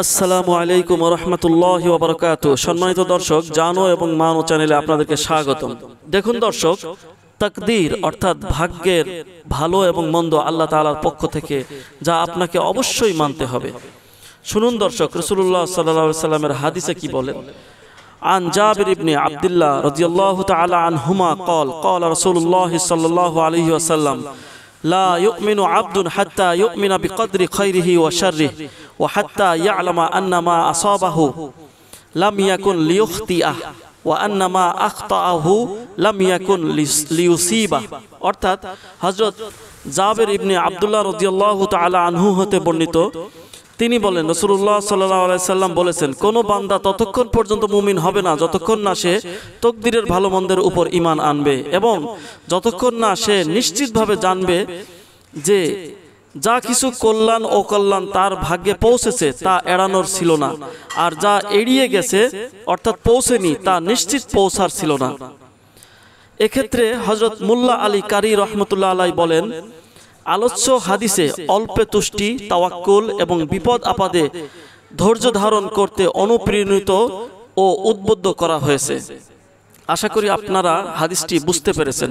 আসসালামু আলাইকুম ওয়া রাহমাতুল্লাহি ওয়া বারাকাতুহু। সম্মানিত দর্শক, জানো এবং মানো চ্যানেলে আপনাদেরকে স্বাগতম। দেখুন দর্শক, তাকদীর অর্থাৎ ভাগ্যের ভালো এবং মন্দ আল্লাহ তাআলার পক্ষ থেকে, যা আপনাকে অবশ্যই মানতে হবে। শুনুন দর্শক, রাসূলুল্লাহ সাল্লাল্লাহু আলাইহি ওয়াসাল্লামের হাদিসে কি বলেন। عن جابر بن عبد الله رضي الله تعالى عنهما قال قال رسول الله صلى الله عليه وسلم لا يؤمن عبد حتى يؤمن بقدر خيره وشره وحتى يعلم أن ما أصابه لم يكن ليخطئه وأن ما أخطأه لم يكن ليصيبه। অর্থাৎ হযরত জাবের ইবনে আব্দুল্লাহ রাদিয়াল্লাহু তাআলা আনহু হতে বর্ণিত, তিনি বলেন রাসূলুল্লাহ সাল্লাল্লাহু আলাইহি সাল্লাম বলেছেন, কোন বান্দা ততক্ষণ পর্যন্ত মুমিন হবে না যতক্ষণ না সে তকদিরের ভালো মন্দের উপর ঈমান আনবে, এবং যতক্ষণ না সে নিশ্চিতভাবে জানবে যে যা কিছু কল্যাণ ও কল্যাণ তার ভাগ্যে পৌঁছেছে তা এড়ানোর ছিল না, আর যা এড়িয়ে গেছে অর্থাৎ পৌঁছেনি তা নিশ্চিত পৌঁছার ছিল না। এক্ষেত্রে হযরত মুল্লা আলী কারি রহমতুল্লাহ আলাইহি বলেন, আলোচ্য হাদিসে অল্পে তুষ্টি, তাওয়াক্কুল এবং বিপদ আপদে ধৈর্য ধারণ করতে অনুপ্রাণিত ও উদ্বুদ্ধ করা হয়েছে। আশা করি আপনারা হাদিসটি বুঝতে পেরেছেন।